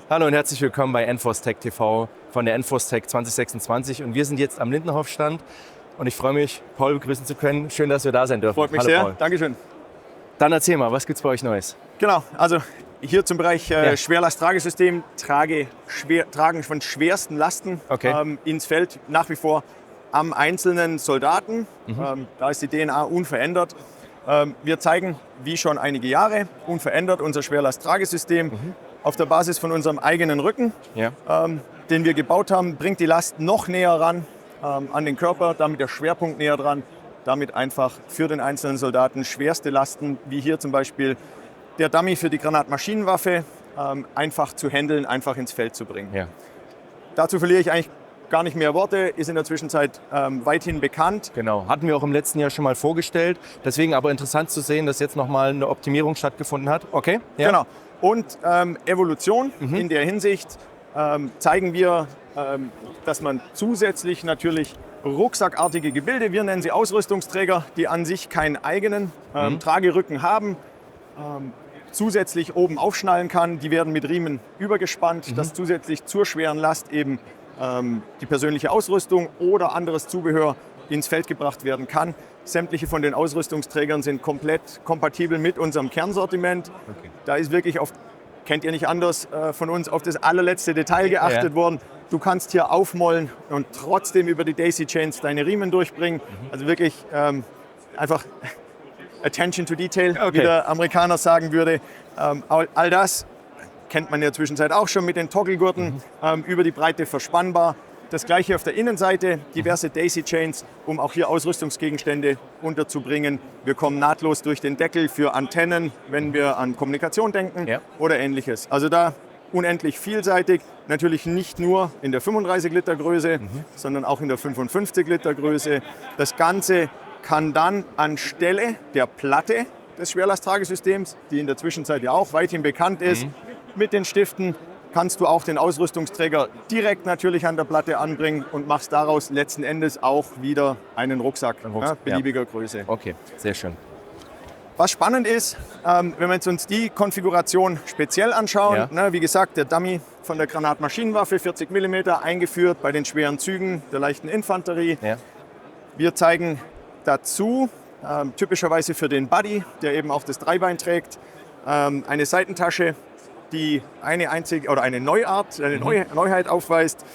Hallo und herzlich willkommen bei Enforce Tech TV von der Enforce Tech 2026 und wir sind jetzt am Lindenhof-Stand und ich freue mich, Paul begrüßen zu können. Schön, dass wir da sein dürfen. Freut mich Hallo, sehr, Paul. Dankeschön. Dann erzähl mal, was gibt's bei euch Neues? Genau, also hier zum Bereich Schwerlasttragesystem, Tragen von schwersten Lasten ins Feld, nach wie vor am einzelnen Soldaten. Da ist die DNA unverändert. Wir zeigen, wie schon einige Jahre, unverändert unser Schwerlasttragesystem auf der Basis von unserem eigenen Rücken, den wir gebaut haben, bringt die Last noch näher ran an den Körper, damit der Schwerpunkt näher dran, damit einfach für den einzelnen Soldaten schwerste Lasten, wie hier zum Beispiel der Dummy für die Granatmaschinenwaffe, einfach zu handeln, einfach ins Feld zu bringen. Ja. Dazu verliere ich eigentlich gar nicht mehr Worte, ist in der Zwischenzeit weithin bekannt. Genau, hatten wir auch im letzten Jahr schon mal vorgestellt. Deswegen aber interessant zu sehen, dass jetzt nochmal eine Optimierung stattgefunden hat. Okay? Ja. Genau. Und Evolution in der Hinsicht zeigen wir, dass man zusätzlich natürlich rucksackartige Gebilde, wir nennen sie Ausrüstungsträger, die an sich keinen eigenen Tragerücken haben, zusätzlich oben aufschnallen kann. Die werden mit Riemen übergespannt, dass zusätzlich zur schweren Last eben die persönliche Ausrüstung oder anderes Zubehör ins Feld gebracht werden kann. Sämtliche von den Ausrüstungsträgern sind komplett kompatibel mit unserem Kernsortiment. Okay. Da ist wirklich kennt ihr nicht anders von uns, auf das allerletzte Detail geachtet worden. Du kannst hier aufmollen und trotzdem über die Daisy Chains deine Riemen durchbringen. Also wirklich einfach Attention to Detail, wie der Amerikaner sagen würde. All das kennt man in der Zwischenzeit auch schon mit den Togglegurten, über die Breite verspannbar. Das gleiche auf der Innenseite, diverse Daisy Chains, um auch hier Ausrüstungsgegenstände unterzubringen. Wir kommen nahtlos durch den Deckel für Antennen, wenn wir an Kommunikation denken oder ähnliches. Also da unendlich vielseitig, natürlich nicht nur in der 35 Liter Größe, sondern auch in der 55 Liter Größe. Das Ganze kann dann anstelle der Platte des Schwerlasttragesystems, die in der Zwischenzeit ja auch weithin bekannt ist, mit den Stiften kannst du auch den Ausrüstungsträger direkt natürlich an der Platte anbringen und machst daraus letzten Endes auch wieder einen Rucksack, beliebiger Größe. Okay, sehr schön. Was spannend ist, wenn wir jetzt uns die Konfiguration speziell anschauen, wie gesagt, der Dummy von der Granatmaschinenwaffe, 40 mm, eingeführt bei den schweren Zügen der leichten Infanterie. Ja. Wir zeigen dazu, typischerweise für den Buddy, der eben auch das Dreibein trägt, eine Seitentasche, die eine Neuart, eine Neuheit aufweist.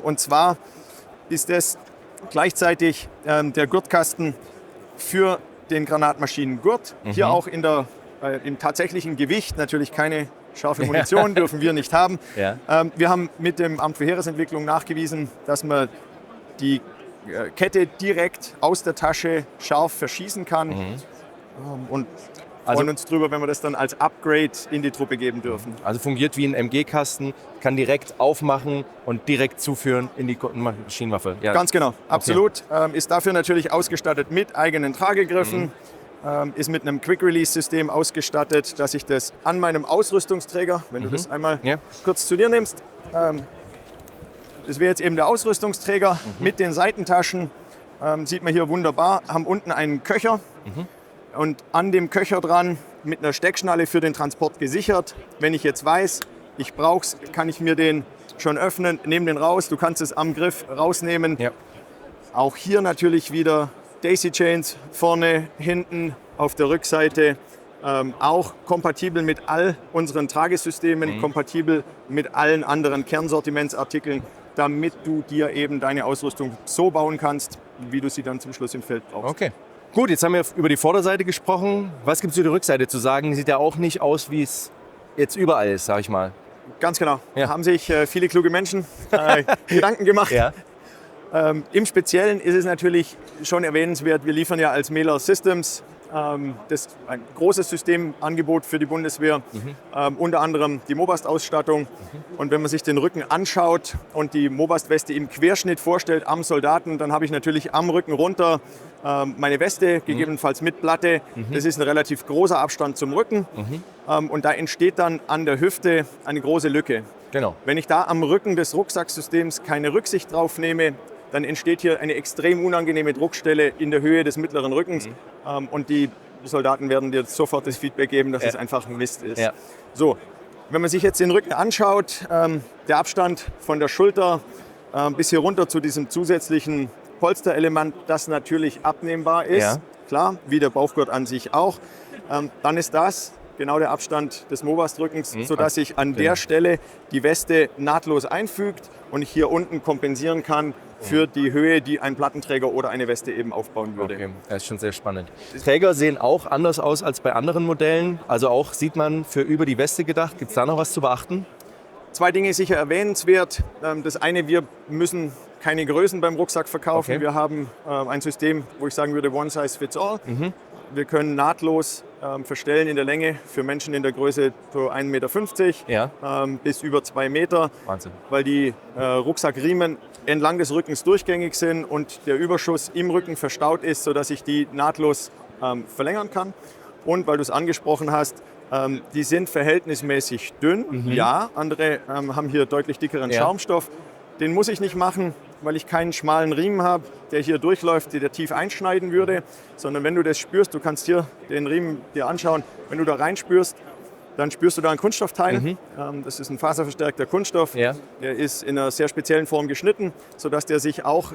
Und zwar ist es gleichzeitig der Gurtkasten für den Granatmaschinengurt. Hier auch im tatsächlichen Gewicht, natürlich keine scharfe Munition dürfen wir nicht haben. Ja. Wir haben mit dem Amt für Heeresentwicklung nachgewiesen, dass man die Kette direkt aus der Tasche scharf verschießen kann. Und freuen uns drüber, wenn wir das dann als Upgrade in die Truppe geben dürfen. Also fungiert wie ein MG-Kasten, kann direkt aufmachen und direkt zuführen in die Maschinenwaffe. Ja. Ganz genau, absolut. Ist dafür natürlich ausgestattet mit eigenen Tragegriffen, ist mit einem Quick-Release-System ausgestattet, dass ich das an meinem Ausrüstungsträger, wenn du das einmal kurz zu dir nimmst, das wäre jetzt eben der Ausrüstungsträger mit den Seitentaschen, sieht man hier wunderbar, haben unten einen Köcher. Und an dem Köcher dran mit einer Steckschnalle für den Transport gesichert. Wenn ich jetzt weiß, ich brauche es, kann ich mir den schon öffnen, nehme den raus. Du kannst es am Griff rausnehmen. Ja. Auch hier natürlich wieder Daisy Chains vorne, hinten, auf der Rückseite. Auch kompatibel mit all unseren Tragesystemen, kompatibel mit allen anderen Kernsortimentsartikeln, damit du dir eben deine Ausrüstung so bauen kannst, wie du sie dann zum Schluss im Feld brauchst. Okay. Gut, jetzt haben wir über die Vorderseite gesprochen. Was gibt es für die Rückseite zu sagen? Sieht ja auch nicht aus, wie es jetzt überall ist, sag ich mal. Ganz genau. Da haben sich viele kluge Menschen Gedanken gemacht. Ja. Im Speziellen ist es natürlich schon erwähnenswert, wir liefern ja als Mähler Systems das ist ein großes Systemangebot für die Bundeswehr, unter anderem die Mobast-Ausstattung. Und wenn man sich den Rücken anschaut und die Mobast-Weste im Querschnitt vorstellt am Soldaten, dann habe ich natürlich am Rücken runter meine Weste, gegebenenfalls mit Platte. Das ist ein relativ großer Abstand zum Rücken. Und da entsteht dann an der Hüfte eine große Lücke. Genau. Wenn ich da am Rücken des Rucksacksystems keine Rücksicht drauf nehme, dann entsteht hier eine extrem unangenehme Druckstelle in der Höhe des mittleren Rückens. Und die Soldaten werden dir sofort das Feedback geben, dass es einfach Mist ist. Ja. So, Wenn man sich jetzt den Rücken anschaut, der Abstand von der Schulter bis hier runter zu diesem zusätzlichen Polsterelement, das natürlich abnehmbar ist, Ja. klar, wie der Bauchgurt an sich auch, dann ist das genau der Abstand des Mobast-Rückens, sodass sich an der Stelle die Weste nahtlos einfügt und ich hier unten kompensieren kann für die Höhe, die ein Plattenträger oder eine Weste eben aufbauen würde. Okay, das ist schon sehr spannend. Träger sehen auch anders aus als bei anderen Modellen. Also auch sieht man für über die Weste gedacht. Gibt es da noch was zu beachten? 2 Dinge sicher erwähnenswert. Das eine, wir müssen keine Größen beim Rucksack verkaufen. Okay. Wir haben ein System, wo ich sagen würde, one size fits all. Wir können nahtlos verstellen in der Länge für Menschen in der Größe so 1,50 Meter Ja. bis über 2 Meter, Wahnsinn. weil die Rucksackriemen entlang des Rückens durchgängig sind und der Überschuss im Rücken verstaut ist, sodass ich die nahtlos verlängern kann. Und weil du es angesprochen hast, die sind verhältnismäßig dünn. Ja, andere haben hier deutlich dickeren Ja. Schaumstoff. Den muss ich nicht machen, weil ich keinen schmalen Riemen habe, der hier durchläuft, der tief einschneiden würde. Sondern wenn du das spürst, du kannst hier den Riemen dir anschauen, wenn du da reinspürst, dann spürst du da einen Kunststoffteil. Das ist ein faserverstärkter Kunststoff. Ja. Der ist in einer sehr speziellen Form geschnitten, sodass der sich auch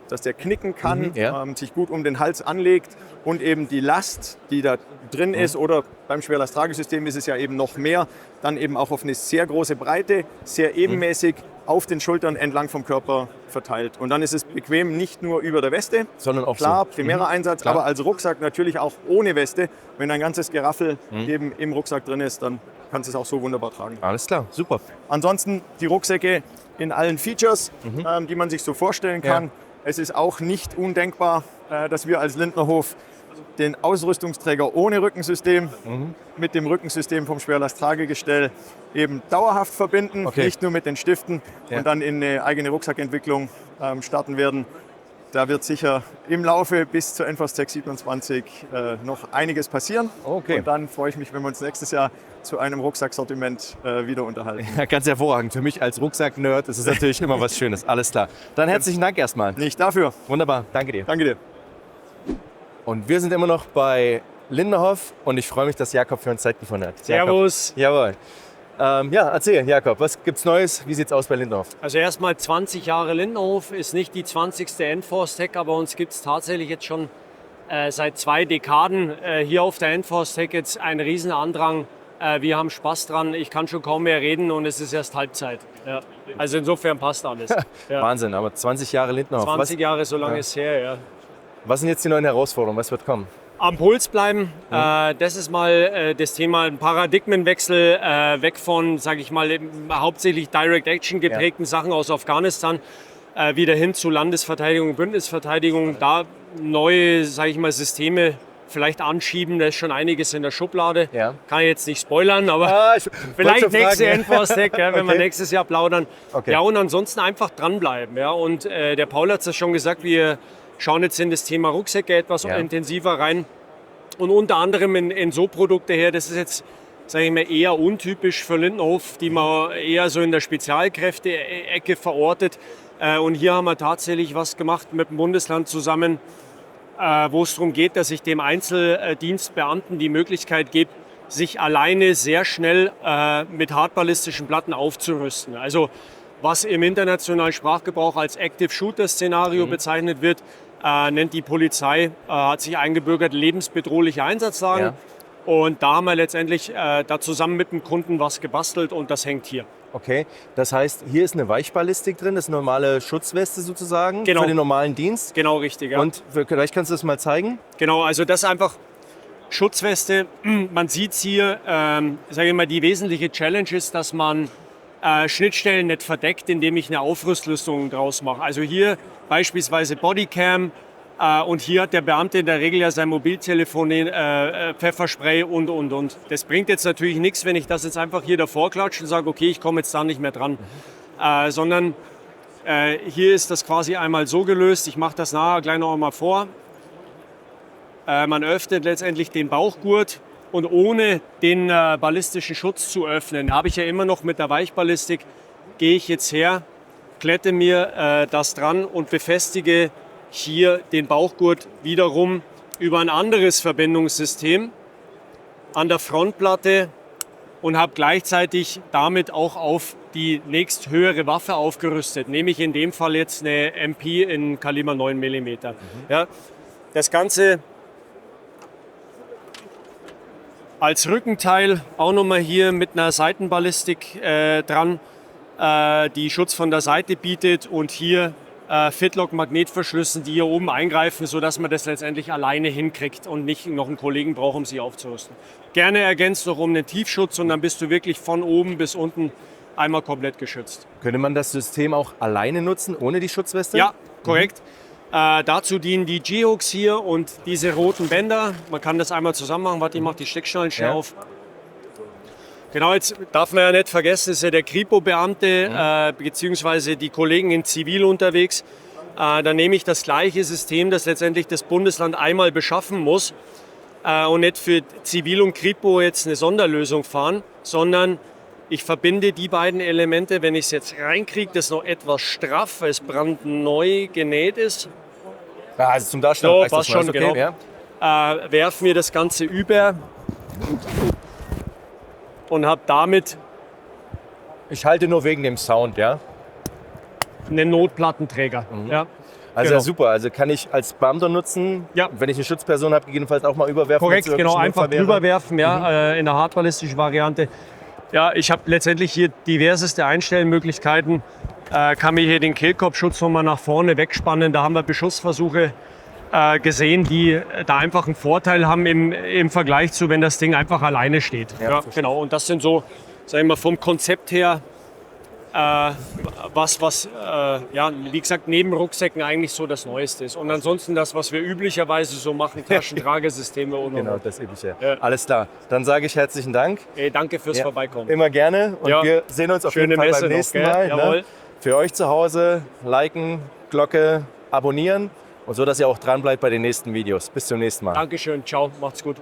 dass der knicken kann, Ja. sich gut um den Hals anlegt und eben die Last, die da drin ist, oder beim Schwerlasttragesystem ist es ja eben noch mehr, dann eben auch auf eine sehr große Breite, sehr ebenmäßig auf den Schultern entlang vom Körper verteilt. Und dann ist es bequem, nicht nur über der Weste, Sondern auch klar, so. primärer Einsatz, Klar. aber als Rucksack natürlich auch ohne Weste. Wenn ein ganzes Geraffel eben im Rucksack drin ist, dann kannst du es auch so wunderbar tragen. Alles klar, super. Ansonsten die Rucksäcke in allen Features, die man sich so vorstellen kann. Ja. Es ist auch nicht undenkbar, dass wir als Lindnerhof den Ausrüstungsträger ohne Rückensystem mit dem Rückensystem vom Schwerlasttragegestell eben dauerhaft verbinden, Okay. nicht nur mit den Stiften Ja. und dann in eine eigene Rucksackentwicklung starten werden. Da wird sicher im Laufe bis zur NFOS Tech 27 noch einiges passieren. Okay. Und dann freue ich mich, wenn wir uns nächstes Jahr zu einem Rucksacksortiment wieder unterhalten. Ja, ganz hervorragend. Für mich als Rucksack-Nerd ist es natürlich immer was Schönes. Alles klar. Dann herzlichen Dank erstmal. Nicht dafür. Wunderbar, danke dir. Danke dir. Und wir sind immer noch bei Lindenhof und ich freue mich, dass Jakob für uns Zeit gefunden hat. Servus. Jawohl. Ja, erzähl, Jakob, was gibt's Neues? Wie sieht's aus bei Lindenhof? Also erstmal 20 Jahre Lindenhof, ist nicht die 20. NFOS Tech, aber uns gibt es tatsächlich jetzt schon seit 2 Dekaden hier auf der NFOS Tech jetzt ein Riesenandrang. Wir haben Spaß dran, ich kann schon kaum mehr reden und es ist erst Halbzeit. Ja. Also insofern passt alles. Ja. Wahnsinn, aber 20 Jahre Lindenhof. 20 Jahre, so lange ist her, ja. Was sind jetzt die neuen Herausforderungen? Was wird kommen? Am Puls bleiben, das ist mal das Thema, ein Paradigmenwechsel, weg von, sage ich mal, hauptsächlich Direct Action geprägten Sachen aus Afghanistan, wieder hin zu Landesverteidigung, Bündnisverteidigung, da neue, sage ich mal, Systeme vielleicht anschieben, da ist schon einiges in der Schublade. Ja. Kann ich jetzt nicht spoilern, aber vielleicht nächste NFOS Tech, wenn wir nächstes Jahr plaudern. Okay. Ja, und ansonsten einfach dranbleiben. Ja. Und der Paul hat es ja schon gesagt, wir schauen jetzt in das Thema Rucksäcke etwas intensiver rein. Und unter anderem in so Produkte her, das ist jetzt, sage ich mal, eher untypisch für Lindenhof, die man eher so in der Spezialkräfte-Ecke verortet. Und hier haben wir tatsächlich was gemacht mit dem Bundesland zusammen, wo es darum geht, dass ich dem Einzeldienstbeamten die Möglichkeit gebe, sich alleine sehr schnell mit hartballistischen Platten aufzurüsten. Also was im internationalen Sprachgebrauch als Active Shooter Szenario bezeichnet wird, nennt die Polizei, hat sich eingebürgert, lebensbedrohliche Einsatzlagen. Ja. Und da haben wir letztendlich da zusammen mit dem Kunden was gebastelt und das hängt hier. Okay, das heißt, hier ist eine Weichballistik drin, das ist eine normale Schutzweste sozusagen Genau. für den normalen Dienst. Genau richtig, ja. Und vielleicht kannst du das mal zeigen? Genau, also das ist einfach Schutzweste. Man sieht es hier, sage ich mal, die wesentliche Challenge ist, dass man Schnittstellen nicht verdeckt, indem ich eine Aufrüstlösung draus mache. Also hier beispielsweise Bodycam und hier hat der Beamte in der Regel ja sein Mobiltelefon, Pfefferspray und. Das bringt jetzt natürlich nichts, wenn ich das jetzt einfach hier davor klatsche und sage, okay, ich komme jetzt da nicht mehr dran. Sondern hier ist das quasi einmal so gelöst, ich mache das nachher gleich noch einmal vor. Man öffnet letztendlich den Bauchgurt und ohne den ballistischen Schutz zu öffnen, habe ich ja immer noch mit der Weichballistik, gehe ich jetzt her, klette mir das dran und befestige hier den Bauchgurt wiederum über ein anderes Verbindungssystem an der Frontplatte und habe gleichzeitig damit auch auf die nächsthöhere Waffe aufgerüstet, nämlich in dem Fall jetzt eine MP in Kaliber 9 mm. Ja, das Ganze als Rückenteil auch nochmal hier mit einer Seitenballistik dran, die Schutz von der Seite bietet und hier Fitlock-Magnetverschlüssen, die hier oben eingreifen, sodass man das letztendlich alleine hinkriegt und nicht noch einen Kollegen braucht, um sie aufzurüsten. Gerne ergänzt noch um den Tiefschutz und dann bist du wirklich von oben bis unten einmal komplett geschützt. Könnte man das System auch alleine nutzen, ohne die Schutzweste? Ja, korrekt. Dazu dienen die G-Hooks hier und diese roten Bänder. Man kann das einmal zusammen machen. Warte, ich mache die Steckschnallen schnell auf. Genau, jetzt darf man ja nicht vergessen, ist ja der Kripo-Beamte beziehungsweise die Kollegen in Zivil unterwegs. Da nehme ich das gleiche System, das letztendlich das Bundesland einmal beschaffen muss und nicht für Zivil und Kripo jetzt eine Sonderlösung fahren, sondern ich verbinde die beiden Elemente, wenn ich es jetzt reinkriege, das noch etwas straff, weil es brandneu genäht ist. Ja, also zum Darstellen reicht das schon, genau. Ja. Werfen wir das Ganze über und habe damit Ich halte nur wegen dem Sound, ja? einen Notplattenträger. Ja. Also Genau. ja, super, also kann ich als Beamter nutzen, Ja. wenn ich eine Schutzperson habe, gegebenenfalls auch mal überwerfen. Korrekt, wenn's genau, wirklich einfach Notfall wäre. drüberwerfen, ja, in der hartballistischen Variante. Ja, ich habe letztendlich hier diverseste Einstellmöglichkeiten. Kann mir hier den Kehlkopfschutz nochmal nach vorne wegspannen. Da haben wir Beschussversuche gesehen, die da einfach einen Vorteil haben im Vergleich zu, wenn das Ding einfach alleine steht. Ja, genau. Und das sind so, sagen wir mal, vom Konzept her was wie gesagt, neben Rucksäcken eigentlich so das Neueste ist. Und ansonsten das, was wir üblicherweise so machen, Taschentragesysteme und Genau, das Übliche. Ja. Alles klar, dann sage ich herzlichen Dank. Danke fürs Vorbeikommen. Immer gerne und Ja. wir sehen uns auf Schöne jeden Fall Messe beim noch, nächsten gell? Mal. Jawohl. Ne? Für euch zu Hause liken, Glocke, abonnieren und so, dass ihr auch dran bleibt bei den nächsten Videos. Bis zum nächsten Mal. Dankeschön, ciao, macht's gut.